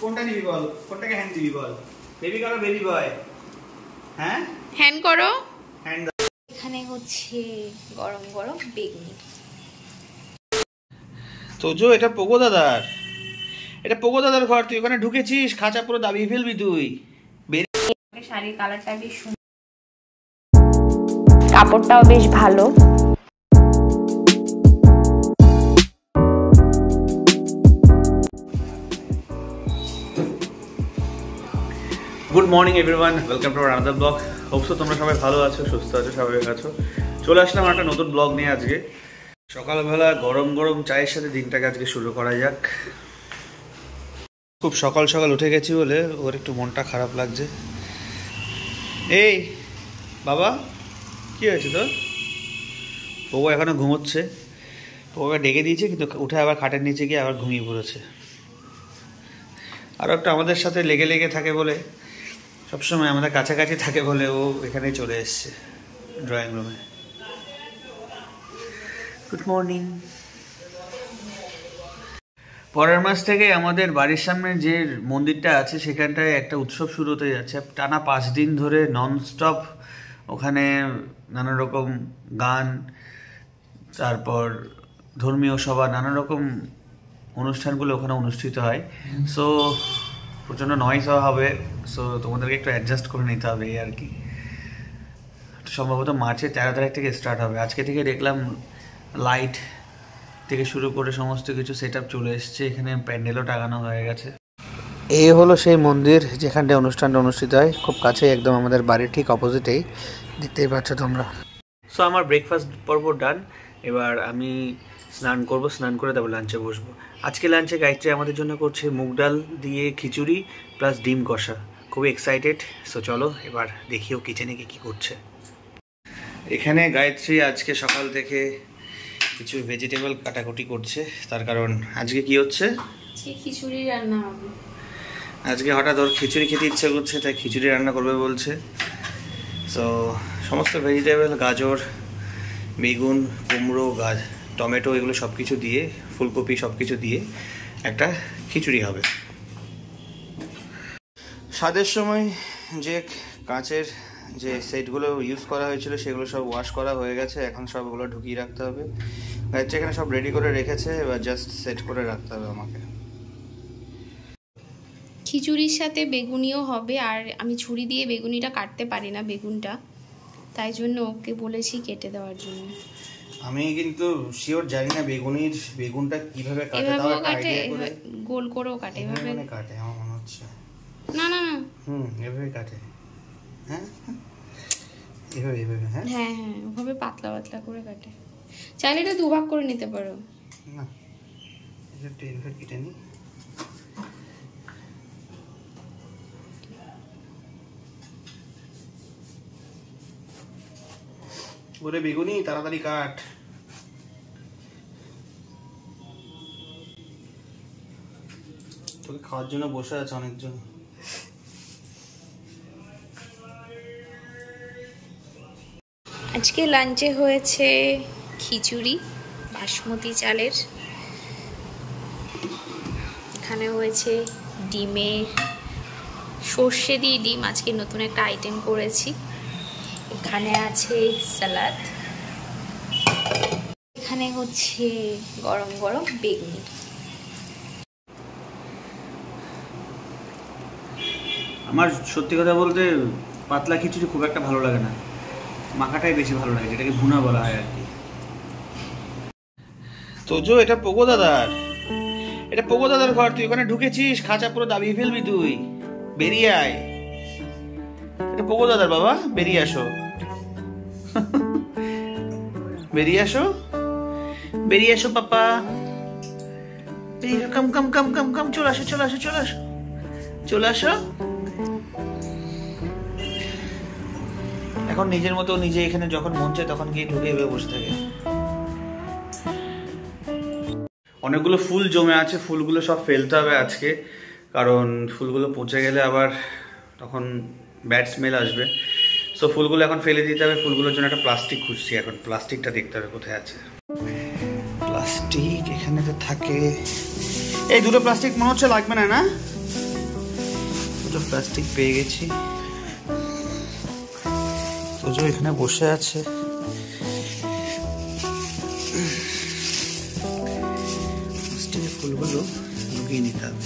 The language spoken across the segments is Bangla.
কোনটা নিবি বল, কোনটাকে হ্যান্ড দিবি বল। বেবি করো, বেবি বয়। হ্যাঁ হ্যান্ড করো। হ্যান্ড। এখানে হচ্ছে গরম গরম বেগুনি। তোজো এটা পোগো দাদার, এটা পোগো দাদার ঘর। তুই ওখানে ঢুকেছিস, খাঁচা পুরো দাবিয়ে ফেলবি তুই। শাড়ির কালারটা বেশ সুন্দর, কাপড়টাও বেশ ভালো। Good morning everyone, welcome to another blog. Hope so তোমরা সবাই ভালো আছো, সুস্থ আছো, স্বাভাবিক আছো। চলে আসলাম একটা নতুন ব্লগ নিয়ে আজকে। সকালবেলা গরম গরম চায়ের সাথে দিনটাকে আজকে শুরু করা যাক। খুব সকাল সকাল উঠে গেছি বলে ওর একটু মনটা খারাপ লাগছে। এই বাবা, কি হয়েছে তোর? ও এখনো ঘুমোচ্ছে। ওকে ডেকে দিয়েছে কিন্তু উঠে আবার খাটের নিচে গিয়ে আবার ঘুমিয়ে পড়েছে। আর একটা আমাদের সাথে লেগে লেগে থাকে বলে, সবসময় আমাদের কাছাকাছি থাকে বলে ও এখানেই চলে এসছে ড্রয়িং রুমে। Good morning. পরের মাস থেকে আমাদের বাড়ির সামনে যে মন্দিরটা আছে সেখানটায় একটা উৎসব শুরু হতে যাচ্ছে। টানা 5 দিন ধরে ননস্টপ ওখানে নানা রকম গান, তারপর ধর্মীয় সভা, নানা রকম অনুষ্ঠানগুলো ওখানে অনুষ্ঠিত হয়। সো প্রচণ্ড নয়েজ হবে, সো তোমাদেরকে একটু অ্যাডজাস্ট করে নিতে হবে এই আর কি। সম্ভবত মার্চের 13 তারিখ থেকে স্টার্ট হবে। আজকে থেকে দেখলাম লাইট থেকে শুরু করে সমস্ত কিছু সেট আপ চলে এসছে, এখানে প্যান্ডেলও টাঙানো হয়ে গেছে। এই হলো সেই মন্দির যেখানটায় অনুষ্ঠানটা অনুষ্ঠিত হয়, খুব কাছে একদম আমাদের বাড়ির ঠিক অপোজিটেই, দেখতেই পাচ্ছ তোমরা। সো আমার ব্রেকফাস্ট পর্ব ডান। এবার আমি স্নান করব, স্নান করে তারপর লাঞ্চে বসবো। আজকে লাঞ্চে গায়ত্রী আমাদের জন্য করছে মুগ ডাল দিয়ে খিচুড়ি প্লাস ডিম কষা। খুবই এক্সাইটেড। সো চলো এবার দেখিও কিচেনে কী করছে। এখানে গায়ত্রী আজকে সকাল থেকে কিছু ভেজিটেবল কাটাকুটি করছে, তার কারণ আজকে কি হচ্ছে, খিচুড়ি রান্না হবে। আজকে হঠাৎ ওর খিচুড়ি খেতে ইচ্ছে করছে, তাই খিচুড়ি রান্না করবে বলছে। সো সমস্ত ভেজিটেবল, গাজর, বেগুন, কুমড়ো, টমেটো, এগুলো সব কিছু দিয়ে, ফুলকপি সব কিছু দিয়ে একটা খিচুড়ি হবে। স্বাদের সময় যে কাঁচের যে সেটগুলো ইউজ করা হয়েছিল সেগুলো সব ওয়াশ করা হয়ে গেছে, এখন সবগুলো ঢুকিয়ে রাখতে হবে। গাড়িটা এখানে সব রেডি করে রেখেছে, এবার জাস্ট সেট করে রাখতে হবে আমাকে। খিচুড়ির সাথে বেগুনিও হবে, আর আমি ছুরি দিয়ে বেগুনিটা কাটতে পারি না, বেগুনটা, তাই জন্য ওকে বলেছি কেটে দেওয়ার জন্য। আমি কিন্তু শিওর জানি না বেগুনটা কিভাবে কাটে। এভাবেও কাটে, গোল করেও কাটে, এভাবে কাটে আমার মনে হচ্ছে। না না না, এভাবে কাটে। হ্যাঁ এভাবে এভাবে। হ্যাঁ হ্যাঁ হ্যাঁ, ওভাবে পাতলা পাতলা করে কাটে। চাইলে এটা দুভাগ করে নিতে পারো। না, এটা এভাবে কেটে নি। ওরে বেগুনি, তাড়াতাড়ি কাট। তোকে খাওয়ার জন্য বসে আছে অনেকজন। আজকে লাঞ্চে হয়েছে খিচুড়ি বাসমতি চালের, এখানে হয়েছে ডিমের সর্ষে দিয়ে ডিম, আজকে নতুন একটা আইটেম করেছি। এখানে আছে স্যালাড, এখানে হচ্ছে গরম গরম বেগুনি। আমার সত্যি কথা বলতে পাতলা খিচুড়ি খুব একটা ভালো লাগে না, মাখাটাই বেশি ভালো লাগে, যেটাকে ভুনা বলা হয় আর কি। তোজো এটা পোগো দাদার, এটা পোগো দাদার ঘর। তুই ওখানে ঢুকেছিস, খাঁচা পুরো দাবিয়ে ফেলবি তুই। বেরিয়ে আয়, এটা পোগো দাদার। বাবা বেরিয়ে আসো, বেরিয়ে আসো, বেরিয়ে আসো পাপা, বেরিয়ে কাম কাম কাম কাম কাম। চলে আসো চলে আসো চলে আসো চলে আসো। এখন নিজের মতো নিজে এখানে যখন মন চায় তখন গিয়ে ঢুকে বসে থাকে। অনেকগুলো ফুল জমে আছে, ফুলগুলো সব ফেলতে হবে আজকে, কারণ ফুলগুলো পচে গেলে আবার তখন ব্যাড স্মেল আসবে। সো ফুলগুলো এখন ফেলে দিতে হবে। ফুলগুলোর জন্য একটা প্লাস্টিক খুঁজছি, এখন প্লাস্টিকটা দেখতে হবে কোথায় আছে। প্লাস্টিক এখানে তো থাকে। এই দুটো প্লাস্টিক মনে হচ্ছে লাগবে না, না দুটো প্লাস্টিক পেয়ে গেছি। তোজো এখানে বসে আছে। প্লাস্টিকের ফুলগুলো লুকিয়ে নিতে হবে।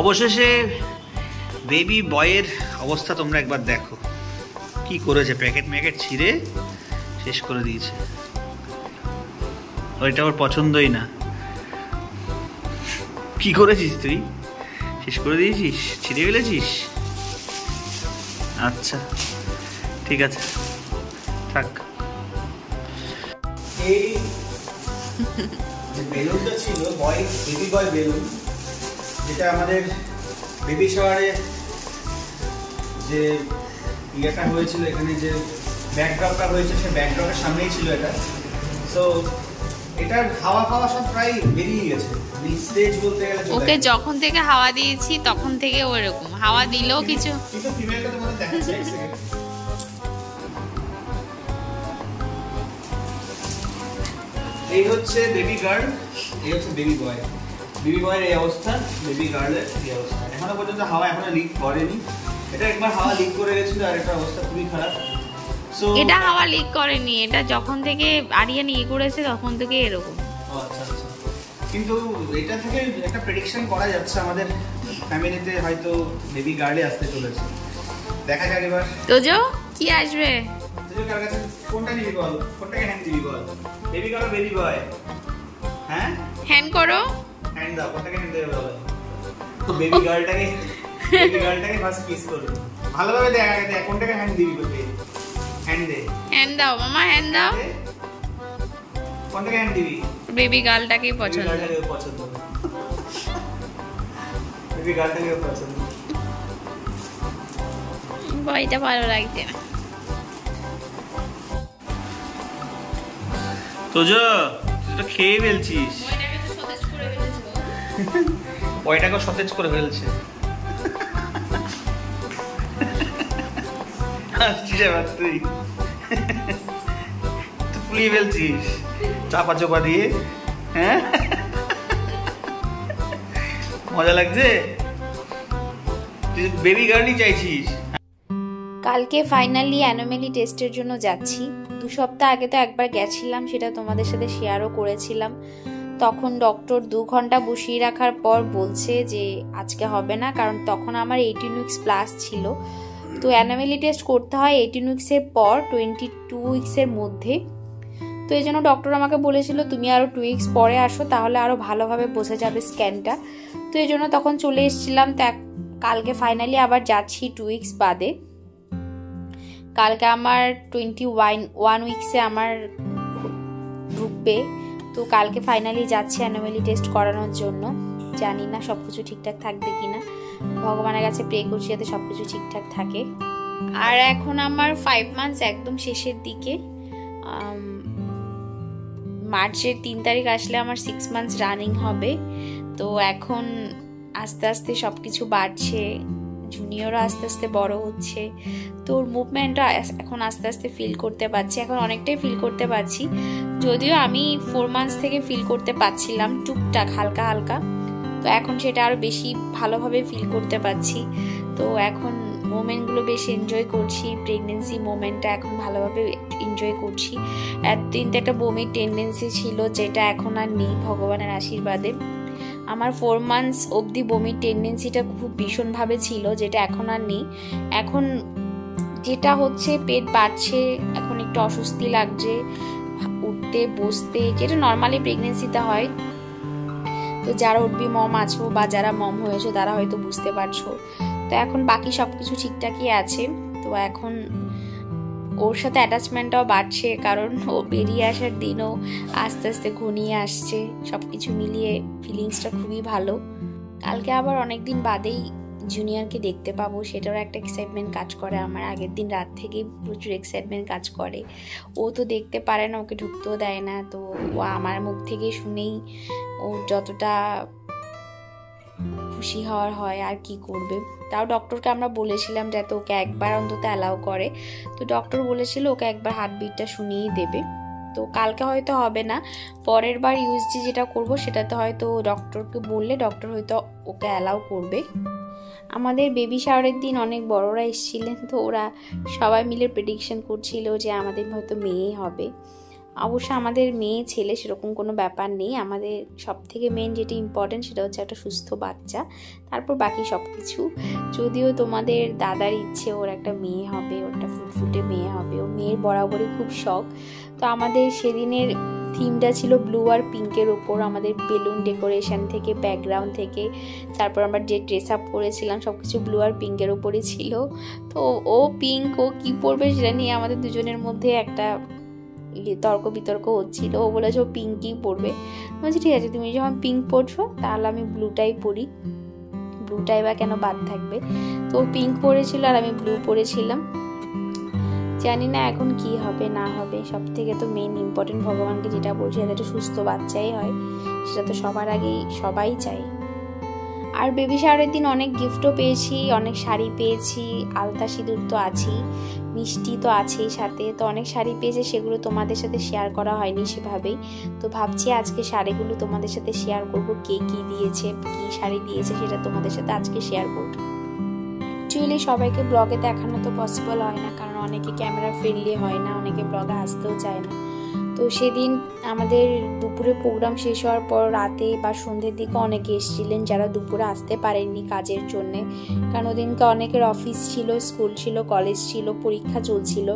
অবশেষে বেবি বয়ের অবস্থা তোমরা একবার দেখো কি করেছে। প্যাকেট ম্যাকেট ছিঁড়ে শেষ করে দিয়েছে। ওইটা ওর পছন্দই না। কি করেছিস তুই? শেষ করে দিয়েছিস? ছিঁড়ে ফেলেছিস? আচ্ছা ঠিক আছে, থাক। এই বেলুনটা ছিল বেবি বয় বেলুন, যেটা আমাদের বেবি শাওয়ারে যে ইয়েটা হয়েছিল, এখানে যে ব্যাকড্রপটা হয়েছে সেই ব্যাকড্রপের সামনেই ছিল এটা। সো এটার হাওয়া ফাওয়া সব প্রায় বেরিয়ে গেছে। স্টেজ বলতে গেলে ওকে যখন থেকে হাওয়া দিয়েছি তখন থেকে ওরকম হাওয়া দিলেও কিছু ফিমেলটা তোমাদের দেখাচ্ছি এক সেকেন্ড। এই হচ্ছে বেবি গার্ল, এই হচ্ছে বেবি বয়। বেবি বয়ের এই অবস্থা, বেবি গার্লের এই অবস্থা। এখনো পর্যন্ত হাওয়া এখনো লিক করেনি। এটা একবার হাওয়া লিক করে গেছিল আর এটা অবস্থা খুবই খারাপ। সো এটা হাওয়া লিক করেনি, এটা যখন থেকে আরিয়ান ইয়ে করেছে তখন থেকে এরকম। আচ্ছা আচ্ছা, কিন্তু এটা থেকে একটা প্রেডিকশন করা যাচ্ছে আমাদের ফ্যামিলিতে হয়তো বেবি গার্লে আসতে চলেছে। দেখা যাক এবার তোজো কি আসবে। তোজো কার কাছে কোনটা নিবি বল, কোনটাকে হ্যান্ড দিবি বল? Baby girl baby boy? হ্যাঁ হ্যান্ড করো, হ্যান্ড দাও। কোনটাকে হ্যান্ড দেবে বলো? বেবি গার্লটাকে ফার্স্ট কিস করো। ভালোভাবে দেখ, আগে দেখ কোনটাকে হ্যান্ড দিবি বলতে। হ্যান্ড দে, হ্যান্ড দাও মামা, হ্যান্ড দাও। কোনটাকে হ্যান্ড দিবি? বেবি গার্লটাকেই পছন্দ। গার্লটাকে পছন্দ, বেবি গার্লটাকে পছন্দ। বয়টা ভালো লাগছে না। তোজো তুই তো খেয়ে ফেলছিস। বয়টাকে সতেজ করে ফেলছে। হাসছিস এবার তুই, তুই ফুলিয়ে ফেলছিস চাপা চোপা দিয়ে। হ্যাঁ মজা লাগছে? তুই বেবি গার্লই চাইছিস। কালকে ফাইনালি অ্যানোমেলি টেস্টের জন্য যাচ্ছি। 2 সপ্তাহ আগে তো একবার গেছিলাম, সেটা তোমাদের সাথে শেয়ারও করেছিলাম। তখন ডক্টর 2 ঘন্টা বসিয়ে রাখার পর বলছে যে আজকে হবে না, কারণ তখন আমার 18 উইকস প্লাস ছিল। তো অ্যানোমেলি টেস্ট করতে হয় 18 উইকসের পর 22 উইকসের মধ্যে। তো এই জন্য ডক্টর আমাকে বলেছিল তুমি আরও 2 উইকস পরে আসো, তাহলে আরও ভালোভাবে বোঝা যাবে স্ক্যানটা। তো এই জন্য তখন চলে এসেছিলাম। তো কালকে ফাইনালি আবার যাচ্ছি 2 উইকস বাদে। কালকে আমার 21 উইকসে আমার ঢুকবে। তো কালকে ফাইনালি যাচ্ছি অ্যানোমেলি টেস্ট করানোর জন্য। জানি না সবকিছু ঠিকঠাক থাকবে কিনা, ভগবানের কাছে প্রে করছি যাতে সবকিছু ঠিকঠাক থাকে। আর এখন আমার 5 মান্থস একদম শেষের দিকে। মার্চের 3 তারিখ আসলে আমার 6 মান্থস রানিং হবে। তো এখন আস্তে আস্তে সবকিছু বাড়ছে, জুনিয়রও আস্তে আস্তে বড় হচ্ছে। তো ওর মুভমেন্টটা এখন আস্তে আস্তে ফিল করতে পারছি, এখন অনেকটাই ফিল করতে পারছি। যদিও আমি 4 মান্থস থেকে ফিল করতে পারছিলাম টুকটাক হালকা হালকা, তো এখন সেটা আরও বেশি ভালোভাবে ফিল করতে পারছি। তো এখন মোমেন্টগুলো বেশ এনজয় করছি, প্রেগনেন্সি মোমেন্টটা এখন ভালোভাবে এনজয় করছি। এতদিন তো একটা বমির টেন্ডেন্সি ছিল, যেটা এখন আর নেই ভগবানের আশীর্বাদে। আমার 4 মান্থস অবধি বমির টেন্ডেন্সিটা খুব ভীষণভাবে ছিল, যেটা এখন আর নেই। এখন যেটা হচ্ছে পেট বাড়ছে, এখন একটু অস্বস্তি লাগছে উঠতে বসতে, যেটা নর্মালি প্রেগনেন্সিতে হয়। তো যারা উঠবি মম আছো বা যারা মম হয়েছো তারা হয়তো বুঝতে পারছো। তো এখন বাকি সবকিছু ঠিকঠাকই আছে। তো এখন ওর সাথে অ্যাটাচমেন্টটাও বাড়ছে, কারণ ও বেরিয়ে আসার দিনও আস্তে আস্তে ঘনিয়ে আসছে। সব কিছু মিলিয়ে ফিলিংসটা খুবই ভালো। কালকে আবার অনেক দিন বাদেই জুনিয়রকে দেখতে পাবো, সেটারও একটা এক্সাইটমেন্ট কাজ করে আমার। আগের দিন রাত থেকেই প্রচুর এক্সাইটমেন্ট কাজ করে। ও তো দেখতে পারে না, ওকে ঢুকতেও দেয় না, তো ও আমার মুখ থেকে শুনেই ও যতটা খুশি হওয়ার হয় আর কি করবে। তাও ডক্টরকে আমরা বলেছিলাম যাতে ওকে একবার অন্তত অ্যালাউ করে, তো ডক্টর বলেছিল ওকে একবার হার্টবিটটা শুনিয়েই দেবে। তো কালকে হয়তো হবে না, পরের বার ইউএসজি যেটা করব সেটাতে হয়তো ডক্টরকে বললে ডক্টর হয়তো ওকে অ্যালাউ করবে। আমাদের বেবি শাওয়ারের দিন অনেক বড়রা এসেছিলেন, তো ওরা সবাই মিলে প্রেডিকশন করছিল যে আমাদের হয়তো মেয়ে হবে। অবশ্য আমাদের মেয়ে ছেলে সেরকম কোনো ব্যাপার নেই, আমাদের সব থেকে মেন যেটা ইম্পর্টেন্ট সেটা হচ্ছে একটা সুস্থ বাচ্চা, তারপর বাকি সব কিছু। যদিও তোমাদের দাদার ইচ্ছে ওর একটা মেয়ে হবে, ওরটা ফুটফুটে মেয়ে হবে, ও মেয়ের বরাবরই খুব শখ। তো আমাদের সেদিনের থিমটা ছিল ব্লু আর পিঙ্কের ওপর। আমাদের বেলুন ডেকোরেশন থেকে, ব্যাকগ্রাউন্ড থেকে, তারপর আমরা যে ড্রেস আপ করেছিলাম সব কিছু ব্লু আর পিঙ্কের ওপরই ছিল। তো ও পিঙ্ক, ও কী পরবে সেটা নিয়ে আমাদের দুজনের মধ্যে একটা তর্ক বিতর্ক হচ্ছিল। ও বলেছে ও পিঙ্কই পরবে। বলছি ঠিক আছে, তুমি যখন পিঙ্ক পরছো তাহলে আমি ব্লুটাই পরি, ব্লুটাই বা কেন বাদ থাকবে। তো ও পিঙ্ক পরেছিল আর আমি ব্লু পরেছিলাম। জানি না এখন কি হবে না হবে, সব থেকে তো মেইন ইম্পর্টেন্ট ভগবানকে যেটা বলছি যাতে একটা সুস্থ বাচ্চাই হয়, সেটা তো সবার আগেই সবাই চাই। আর বেবি শাওয়ারের দিন অনেক গিফটও পেয়েছি, অনেক শাড়ি পেয়েছি, আলতা সিঁদুর তো আছেই, মিষ্টি তো আছেই সাথে। তো অনেক শাড়ি পেয়েছে, সেগুলো তোমাদের সাথে শেয়ার করা হয়নি সেভাবেই। তো ভাবছি আজকে শাড়িগুলো তোমাদের সাথে শেয়ার করব, কে কী দিয়েছে, কী শাড়ি দিয়েছে সেটা তোমাদের সাথে আজকে শেয়ার করব। অ্যাকচুয়ালি সবাইকে ব্লগে দেখানো তো পসিবল হয় না, কারণ অনেকে ক্যামেরা ফ্রেন্ডলি হয় না, অনেকে ব্লগে আসতেও চায় না। তো সেদিন আমাদের দুপুরে প্রোগ্রাম শেষ হওয়ার পর রাতে বা সন্ধ্যের দিকে অনেকে এসেছিলেন যারা দুপুরে আসতে পারেননি কাজের জন্যে, কারণ ওদিনকে অনেকের অফিস ছিল, স্কুল ছিল, কলেজ ছিল, পরীক্ষা চলছিল।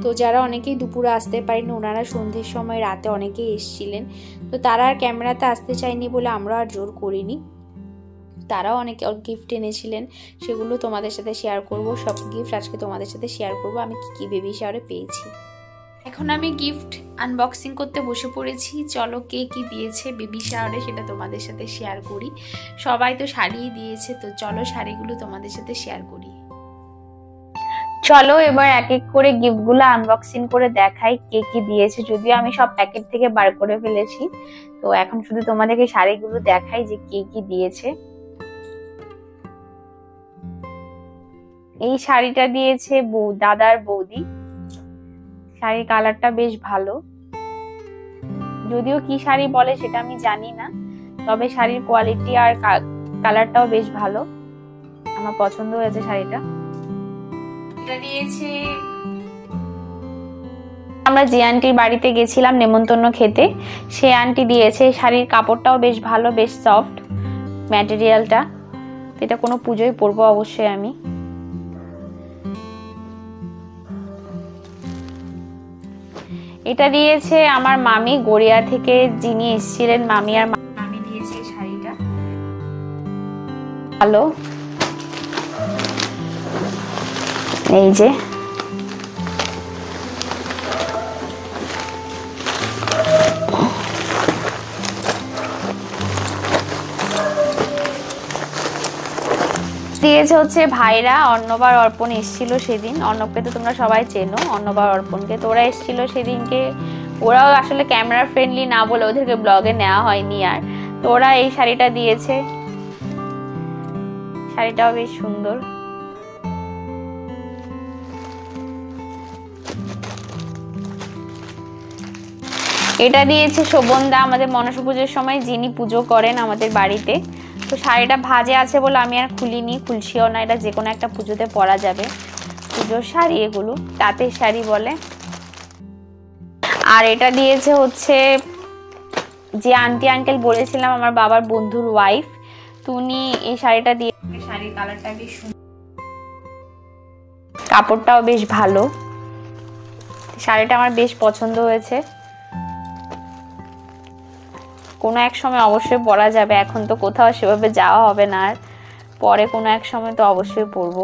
তো যারা অনেকেই দুপুরে আসতে পারেনি ওনারা সন্ধ্যের সময় রাতে অনেকেই এসেছিলেন। তো তারা আর ক্যামেরাতে আসতে চায়নি বলে আমরা আর জোর করিনি। তারাও অনেকে গিফট এনেছিলেন, সেগুলো তোমাদের সাথে শেয়ার করব। সব গিফট আজকে তোমাদের সাথে শেয়ার করব আমি কি বেবি শাওয়ারে পেয়েছি। এখন আমি গিফট আনবক্সিং করতে বসে পড়েছি। চলো কে কি দিয়েছে বেবি শাওয়ারে সেটা তোমাদের সাথে শেয়ার করি। সবাই তো শাড়ি দিয়েছে, তো চলো শাড়িগুলো তোমাদের সাথে শেয়ার করি। চলো এবার এক এক করে গিফটগুলো আনবক্সিং করে দেখাই কে কি দিয়েছে। যদিও আমি সব প্যাকেট থেকে বার করে ফেলেছি, তো এখন শুধু তোমাদেরকে শাড়িগুলো দেখাই যে কে কি দিয়েছে। এই শাড়িটা দিয়েছে দাদার বৌদি। শাড়ির কালারটা বেশ ভালো, যদিও কি শাড়ি বলে সেটা আমি জানি না, তবে শাড়ির কোয়ালিটি আর কালারটাও বেশ ভালো, আমার পছন্দ হয়েছে শাড়িটা। এটা দিয়েছে, আমরা যে আন্টির বাড়িতে গেছিলাম নেমন্তন্ন খেতে, সে আন্টি দিয়েছে। শাড়ির কাপড়টাও বেশ ভালো, বেশ সফট ম্যাটেরিয়ালটা। এটা কোনো পুজোয় পরবো অবশ্যই আমি। এটা দিয়েছে আমার মামি গড়িয়া থেকে, যিনি এসেছিলেন মামি, আর মামি দিয়েছে শাড়িটা ভালো। এই যে দিয়েছে হচ্ছে ভাইরা, অর্ণব আর অর্পণ এসেছিল সেদিন। অর্ণবকে তো তোমরা সবাই চেনো, অর্ণব আর অর্পণকে। তো ওরা এসেছিল সেদিনকে, ওরাও আসলে ক্যামেরা ফ্রেন্ডলি না বলে ওদেরকে ব্লগে নেওয়া হয়নি আর। তো ওরা এই শাড়িটা দিয়েছে, শাড়িটাও বেশ সুন্দর। এটা দিয়েছে শোভনদা, আমাদের মনসা পুজোর সময় যিনি পুজো করেন আমাদের বাড়িতে। তো শাড়িটা ভাজে আছে বলে আমি আর খুলিনি, খুলছিও না। এটা যে কোনো একটা পুজোতে পরা যাবে, পুজোর শাড়ি এগুলো, তাঁতের শাড়ি বলে। আর এটা দিয়েছে হচ্ছে যে আন্টি আঙ্কেল বলেছিলাম আমার বাবার বন্ধুর ওয়াইফ, তুমি এই শাড়িটা দিয়ে। শাড়ির কালারটা বেশ সুন্দর, কাপড়টাও বেশ ভালো, শাড়িটা আমার বেশ পছন্দ হয়েছে। কোনো এক সময় অবশ্যই পরা যাবে, এখন তো কোথাও সেভাবে যাওয়া হবে না, আর পরে কোনো এক সময় তো অবশ্যই পরবো।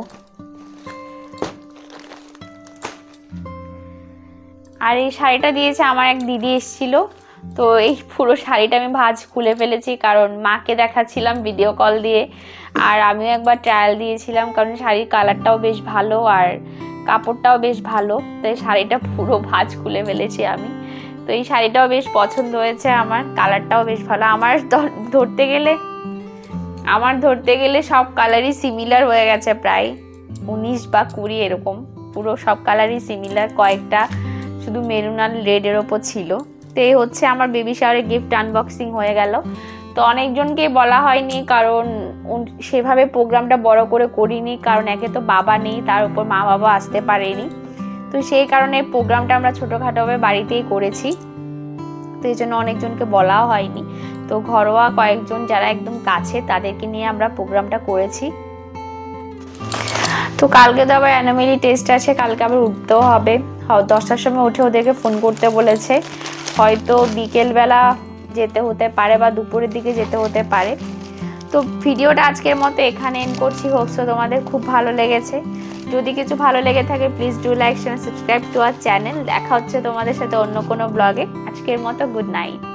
আর এই শাড়িটা দিয়েছে আমার এক দিদি এসেছিল, তো এই পুরো শাড়িটা আমি ভাঁজ খুলে ফেলেছি, কারণ মাকে দেখাচ্ছিলাম ভিডিও কল দিয়ে, আর আমিও একবার ট্রায়াল দিয়েছিলাম, কারণ শাড়ির কালারটাও বেশ ভালো আর কাপড়টাও বেশ ভালো, তো এই শাড়িটা পুরো ভাঁজ খুলে ফেলেছি আমি। তো এই শাড়িটাও বেশ পছন্দ হয়েছে আমার, কালারটাও বেশ ভালো। আমার ধরতে গেলে সব কালারই সিমিলার হয়ে গেছে, প্রায় 19 বা 20 এরকম, পুরো সব কালারই সিমিলার, কয়েকটা শুধু মেরুন আর রেডের ওপর ছিল। তো এই হচ্ছে আমার বেবি শাওয়ারে গিফট আনবক্সিং হয়ে গেল। তো অনেকজনকে বলা হয়নি, কারণ সেভাবে প্রোগ্রামটা বড় করে করিনি, কারণ একে তো বাবা নেই, তার উপর মা বাবা আসতে পারেনি, তো সেই কারণে প্রোগ্রামটা আমরা ছোটোখাটোভাবে বাড়িতেই করেছি, তো এই জন্য অনেকজনকে বলাও হয়নি। তো ঘরোয়া কয়েকজন যারা একদম কাছে তাদেরকে নিয়ে আমরা প্রোগ্রামটা করেছি। তো কালকে তো আবার অ্যানোমেলি টেস্ট আছে, কালকে আবার উঠতেও হবে, 10টার সময় উঠে ওদেরকে ফোন করতে বলেছে, হয়তো বিকেলবেলা যেতে হতে পারে বা দুপুরের দিকে যেতে হতে পারে। তো ভিডিওটা আজকের মতো এখানে এন্ড করছি। হোপসো তোমাদের খুব ভালো লেগেছে। যদি কিছু ভালো লেগে থাকে please do like share subscribe to our channel. দেখা হচ্ছে তোমাদের সাথে অন্য কোনো ব্লগে। আজকের মতো গুড নাইট।